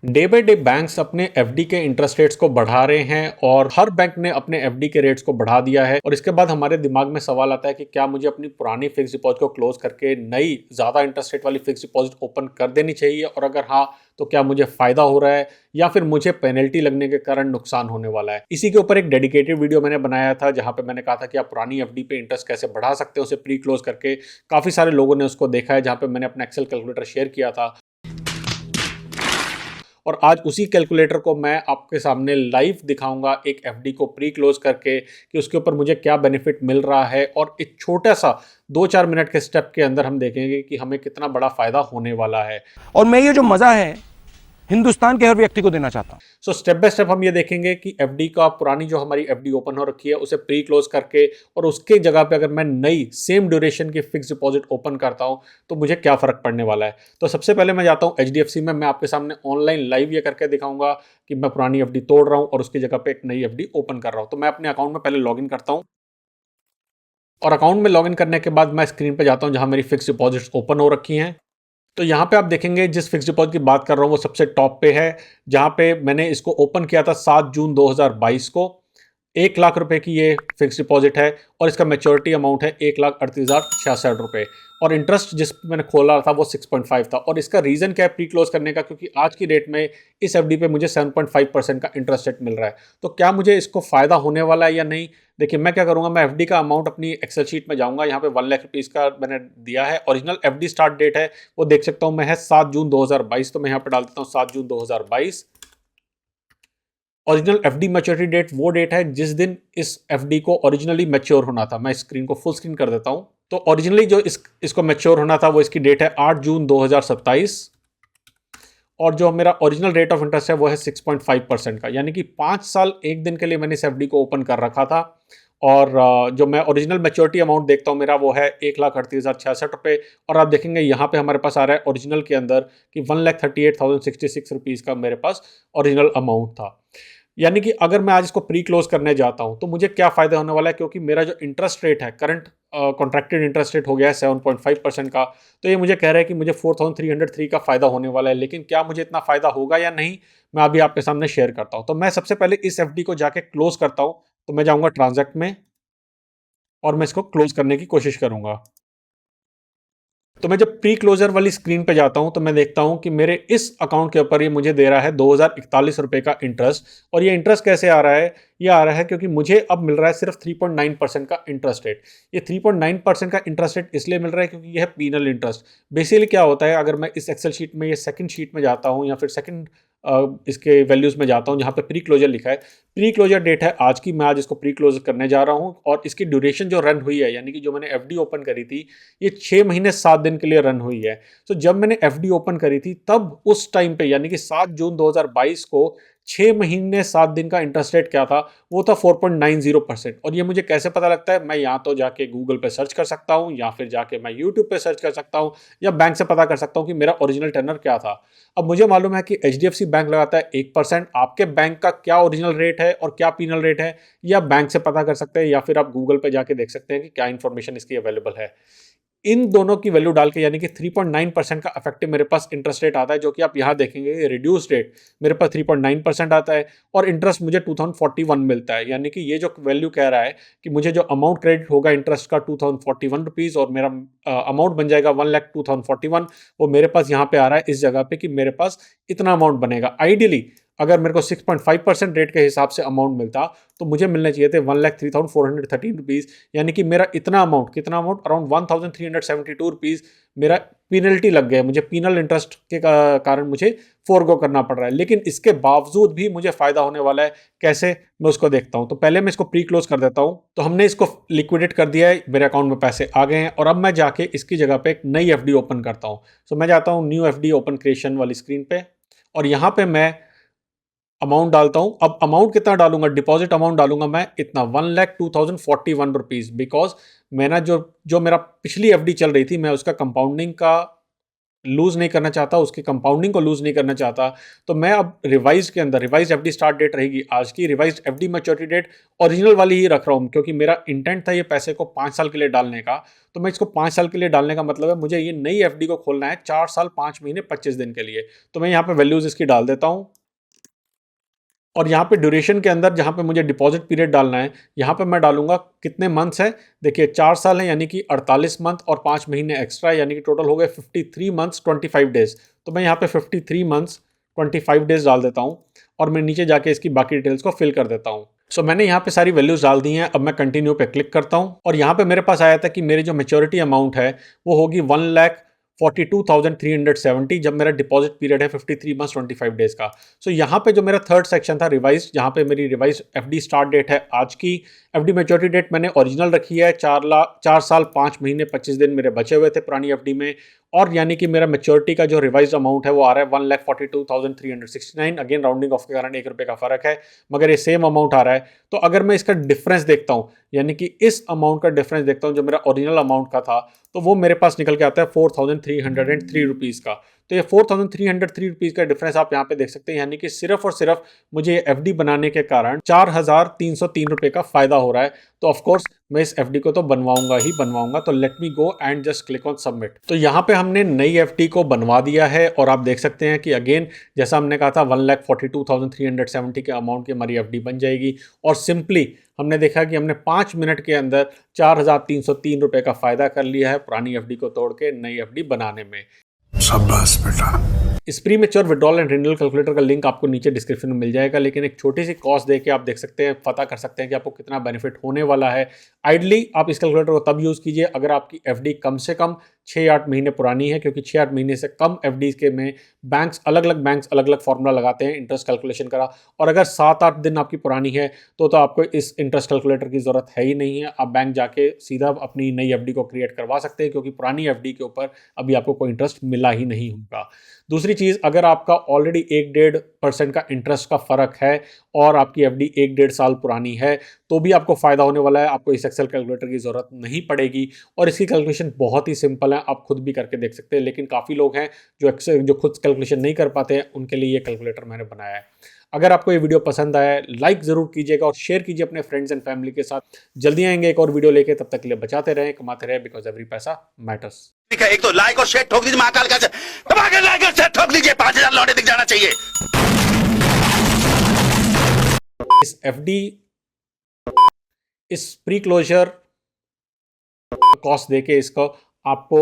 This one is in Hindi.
डे बाय डे बैंक्स अपने एफडी के इंटरेस्ट रेट्स को बढ़ा रहे हैं और हर बैंक ने अपने एफडी के रेट्स को बढ़ा दिया है। और इसके बाद हमारे दिमाग में सवाल आता है कि क्या मुझे अपनी पुरानी फिक्स डिपॉजिट को क्लोज करके नई ज़्यादा इंटरेस्ट रेट वाली फिक्स डिपॉजिट ओपन कर देनी चाहिए, और अगर हाँ तो क्या मुझे फ़ायदा हो रहा है या फिर मुझे पेनल्टी लगने के कारण नुकसान होने वाला है। इसी के ऊपर एक डेडिकेटेड वीडियो मैंने बनाया था जहां पे मैंने कहा था कि आप पुरानी एफडी पे इंटरेस्ट कैसे बढ़ा सकते हो उसे प्री क्लोज करके। काफ़ी सारे लोगों ने उसको देखा है, जहां पे मैंने अपना एक्सेल कैलकुलेटर शेयर किया था और आज उसी कैलकुलेटर को मैं आपके सामने लाइव दिखाऊंगा एक एफडी को प्री क्लोज करके कि उसके ऊपर मुझे क्या बेनिफिट मिल रहा है। और एक छोटा सा 2-4 मिनट के स्टेप के अंदर हम देखेंगे कि हमें कितना बड़ा फायदा होने वाला है। और मैं ये जो मजा है हिंदुस्तान के हर व्यक्ति को देना चाहता हूं। सो स्टेप बाय स्टेप हम ये देखेंगे कि एफडी का पुरानी जो हमारी एफडी ओपन हो रखी है उसे प्री क्लोज करके और उसके जगह पे अगर मैं नई सेम ड्यूरेशन की फिक्स डिपॉजिट ओपन करता हूं तो मुझे क्या फर्क पड़ने वाला है। तो सबसे पहले मैं जाता हूं एचडीएफसी में, मैं आपके सामने ऑनलाइन लाइव ये करके दिखाऊंगा कि मैं पुरानी एफडी तोड़ रहा हूं और उसकी जगह पे एक नई एफडी ओपन कर रहा हूं। तो मैं अपने अकाउंट में पहले लॉग इन करता हूं और अकाउंट में लॉग इन करने के बाद मैं स्क्रीन पर जाता हूं जहां मेरी फिक्स डिपॉजिट्स ओपन हो रखी हैं। तो यहाँ पे आप देखेंगे जिस फिक्स डिपॉजिट की बात कर रहा हूँ वो सबसे टॉप पे है, जहाँ पे मैंने इसको ओपन किया था 7 जून 2022 को। 1 लाख रुपए की ये फिक्स डिपॉजिट है और इसका मैच्योरिटी अमाउंट है 1,38,066 रुपये। और इंटरेस्ट जिस पे मैंने खोला था वो 6.5 था। और इसका रीज़न क्या है प्री क्लोज करने का, क्योंकि आज की डेट में इस एफडी पे मुझे 7.5% का इंटरेस्ट रेट मिल रहा है। तो क्या मुझे इसको फ़ायदा होने वाला है या नहीं। देखिए मैं क्या करूंगा, मैं एफडी का अमाउंट अपनी एक्सेल शीट में जाऊंगा, यहाँ पे 1 लाख रुपीज़ का मैंने दिया है। ओरिजिनल एफडी स्टार्ट डेट है वो देख सकता हूँ मैं है 7 जून 2022। तो मैं यहाँ पे डाल देता हूँ 7 जून 2022। ओरिजिनल एफडी मैच्योरिटी डेट वो डेट है जिस दिन इस एफडी को ओरिजिनली मैच्योर होना था। मैं स्क्रीन को फुल स्क्रीन कर देता हूं। तो ओरिजिनली जो इसको मैच्योर होना था वो इसकी डेट है 8 जून 2027 और जो मेरा ओरिजिनल रेट ऑफ इंटरेस्ट है वो है 6.5% का, यानी कि 5 साल 1 दिन के लिए मैंने इस एफडी को ओपन कर रखा था। और जो मैं ओरिजिनल मैच्योरिटी अमाउंट देखता हूँ मेरा वो है 1,38,066 रुपये। और आप देखेंगे यहाँ पे हमारे पास आ रहा है ओरिजिनल के अंदर कि 1,38,066 रुपीज़ का मेरे पास ओरिजिनल अमाउंट था। यानी कि अगर मैं आज इसको प्री क्लोज करने जाता हूं तो मुझे क्या फायदा होने वाला है, क्योंकि मेरा जो इंटरेस्ट रेट है करंट कॉन्ट्रैक्टेड इंटरेस्ट रेट हो गया है 7.5% का। तो ये मुझे कह रहा है कि मुझे 4,303 का फायदा होने वाला है। लेकिन क्या मुझे इतना फायदा होगा या नहीं, मैं अभी आपके सामने शेयर करता हूं। तो मैं सबसे पहले इस एफडी को जाके क्लोज करता हूं। तो मैं जाऊंगा ट्रांजैक्ट में और मैं इसको क्लोज करने की कोशिश करूंगा। तो मैं जब प्री क्लोजर वाली स्क्रीन पे जाता हूं तो मैं देखता हूं कि मेरे इस अकाउंट के ऊपर ये मुझे दे रहा है 2,041 रुपये का इंटरेस्ट। और ये इंटरेस्ट कैसे आ रहा है, ये आ रहा है क्योंकि मुझे अब मिल रहा है सिर्फ 3.9% का इंटरेस्ट रेट। ये 3.9% का इंटरेस्ट रेट इसलिए मिल रहा है क्योंकि यह है पीनल इंटरेस्ट। बेसिकली क्या होता है, अगर मैं इस एक्सेल शीट में ये सेकंड शीट में जाता हूँ या फिर सेकंड इसके वैल्यूज़ में जाता हूँ जहाँ पे प्री क्लोजर लिखा है, प्री क्लोजर डेट है आज की, मैं आज इसको प्री क्लोज करने जा रहा हूँ। और इसकी ड्यूरेशन जो रन हुई है, यानी कि जो मैंने एफडी ओपन करी थी ये 6 महीने 7 दिन के लिए रन हुई है। तो जब मैंने एफडी ओपन करी थी तब उस टाइम पे यानी कि 7 जून 2022 को 6 महीने 7 दिन का इंटरेस्ट रेट क्या था, वो था 4.90%। और ये मुझे कैसे पता लगता है, मैं यहाँ तो जाके गूगल पे सर्च कर सकता हूँ या फिर जाके मैं यूट्यूब पे सर्च कर सकता हूँ या बैंक से पता कर सकता हूँ कि मेरा ओरिजिनल टेनर क्या था। अब मुझे मालूम है कि एचडीएफसी बैंक लगाता है 1%। आपके बैंक का क्या ओरिजिनल रेट है और क्या पीनल रेट है, या बैंक से पता कर सकते हैं या फिर आप गूगल पे जाके देख सकते हैं कि क्या इन्फॉर्मेशन इसकी अवेलेबल है। इन दोनों की वैल्यू डाल के यानी कि 3.9% का इफेक्टिव मेरे पास इंटरेस्ट रेट आता है, जो कि आप यहाँ देखेंगे रिड्यूस रेट मेरे पास 3.9% आता है। और इंटरेस्ट मुझे 2041 मिलता है, यानी कि ये जो वैल्यू कह रहा है कि मुझे जो अमाउंट क्रेडिट होगा इंटरेस्ट का 2041 रुपीज़ और मेरा अमाउंट बन जाएगा 1,02,041, वो मेरे पास यहाँ पे आ रहा है इस जगह पे कि मेरे पास इतना अमाउंट बनेगा। आइडियली अगर मेरे को 6.5% रेट के हिसाब से अमाउंट मिलता तो मुझे मिलने चाहिए थे 1,03,413 रुपीज़, यानी कि मेरा इतना अमाउंट, कितना अमाउंट, अराउंड 1,372 रुपीज़ मेरा पेनल्टी लग गया, मुझे पीनल इंटरेस्ट के कारण मुझे फोरगो करना पड़ रहा है। लेकिन इसके बावजूद भी मुझे फ़ायदा होने वाला है। कैसे, मैं उसको देखता हूँ। तो पहले मैं इसको प्री क्लोज कर देता हूँ। तो हमने इसको लिक्विडेट कर दिया है, मेरे अकाउंट में पैसे आ गए हैं और अब मैं जाके इसकी जगह पे एक नई एफडी ओपन करता हूँ। सो मैं जाता हूँ न्यू एफडी ओपन क्रिएशन वाली स्क्रीन पे और यहाँ पे मैं अमाउंट डालता हूं। अब अमाउंट कितना डालूंगा, डिपॉजिट अमाउंट डालूंगा मैं इतना 1,02,041 रुपीज़, बिकॉज मैंने जो जो मेरा पिछली एफडी चल रही थी मैं उसका कंपाउंडिंग का लूज़ नहीं करना चाहता, उसकी कंपाउंडिंग को लूज़ नहीं करना चाहता, तो मैं अब रिवाइज़ के अंदर रिवाइज़ एफडी स्टार्ट डेट रहेगी आज की, revise FD maturity date original वाली ही रख रहा हूँ, क्योंकि मेरा इंटेंट था ये पैसे को 5 साल के लिए डालने का। तो मैं इसको 5 साल के लिए डालने का मतलब है मुझे ये नई एफडी को खोलना है 4 साल 5 महीने 25 दिन के लिए। तो मैं यहाँ पे वैल्यूज़ इसकी डाल देता हूँ और यहाँ पे ड्यूरेशन के अंदर जहाँ पे मुझे डिपॉजिट पीरियड डालना है, यहाँ पे मैं डालूंगा कितने मंथ्स है। देखिए 4 साल है यानी कि 48 मंथ और 5 महीने एक्स्ट्रा, यानी कि टोटल हो गए 53 मंथ्स 25 डेज। तो मैं यहाँ पे 53 मंथ्स 25 डेज डाल देता हूँ और मैं नीचे जाके इसकी बाकी डिटेल्स को फिल कर देता हूँ। सो मैंने यहाँ पे सारी वैल्यूज डाल दी हैं। अब मैं कंटिन्यू पे क्लिक करता हूँ और यहाँ पे मेरे पास आया था कि मेरी जो मेच्योरिटी अमाउंट है वो होगी 1,42,370 जब मेरा डिपॉजिट पीरियड है 53 मंथ्स 25 डेज का। सो यहाँ पे जो मेरा थर्ड सेक्शन था रिवाइज, जहाँ पे मेरी रिवाइज एफडी स्टार्ट डेट है आज की, एफडी मैच्योरिटी डेट मैंने ओरिजिनल रखी है 4 साल 5 महीने 25 दिन मेरे बचे हुए थे पुरानी एफडी में, और यानी कि मेरा मैच्योरिटी का जो रिवाइज अमाउंट है वो आ रहा है 1,42,369। अगेन राउंडिंग ऑफ के कारण 1 रुपये का फर्क है, मगर ये सेम अमाउंट आ रहा है। तो अगर मैं इसका डिफरेंस देखता हूँ, यानी कि इस अमाउंट का डिफरेंस देखता हूँ जो मेरा ओरिजिनल अमाउंट का था, तो वो मेरे पास निकल के आता है 4,303 रुपीज़ का। तो ये 4,303 रुपीज़ का डिफरेंस आप यहाँ पे देख सकते हैं, यानी कि सिर्फ और सिर्फ मुझे एफडी बनाने के कारण 4,303 रुपये का फायदा हो रहा है। तो ऑफकोर्स मैं इस एफडी को तो बनवाऊंगा ही बनवाऊंगा। तो let me go and just click on submit. तो यहाँ पे हमने नई एफडी को बनवा दिया है और आप देख सकते हैं कि अगेन जैसा हमने कहा था 1,42,370 के अमाउंट की हमारी एफडी बन जाएगी। और सिंपली हमने देखा कि हमने 5 मिनट के अंदर 4,303 रुपये का फायदा कर लिया है पुरानी एफडी को तोड़ के नई एफडी बनाने में। शाबाश बेटा। इस pre mature withdrawal and renewal calculator का लिंक आपको नीचे डिस्क्रिप्शन में मिल जाएगा, लेकिन एक छोटी सी कॉस्ट देके आप देख सकते हैं, पता कर सकते हैं कि आपको कितना बेनिफिट होने वाला है। आइडली आप इस कैलकुलेटर को तब यूज़ कीजिए अगर आपकी एफडी कम से कम 6-8 महीने पुरानी है, क्योंकि 6-8 महीने से कम एफडी के में बैंक्स अलग अलग फार्मूला लगाते हैं इंटरेस्ट कैलकुलेशन करा। और अगर 7-8 दिन आपकी पुरानी है तो आपको इस इंटरेस्ट कैलकुलेटर की ज़रूरत है ही नहीं है। आप बैंक जाके सीधा अपनी नई एफडी को क्रिएट करवा सकते हैं, क्योंकि पुरानी एफडी के ऊपर अभी आपको कोई इंटरेस्ट मिला ही नहीं होगा। दूसरी चीज़, अगर आपका ऑलरेडी 1-1.5% का इंटरेस्ट का फ़र्क है और आपकी एफडी 1-1.5 साल पुरानी है, तो भी आपको फ़ायदा होने वाला है। आपको इस एक्सेल कैलकुलेटर की ज़रूरत नहीं पड़ेगी और इसकी कैलकुलेशन बहुत ही सिंपल है, आप खुद भी करके देख सकते हैं। लेकिन काफ़ी लोग हैं जो खुद कैलकुलेशन नहीं कर पाते हैं, उनके लिए ये कैलकुलेटर मैंने बनाया है। अगर आपको ये वीडियो पसंद आया है, लाइक ज़रूर कीजिएगा और शेयर कीजिए अपने फ्रेंड्स एंड फैमिली के साथ। जल्दी आएंगे एक और वीडियो लेके, तब तक के लिए बचाते रहें, कमाते रहें, बिकॉज एवरी पैसा मैटर्स। एक तो लाइक और शेयर ठोक दीजिए, महाकाल का दबा के लाइक और शेयर ठोक दीजिए, 5,000 लौटे दिख जाना चाहिए। इस एफडी इस प्री क्लोजर कॉस्ट देके इसको आपको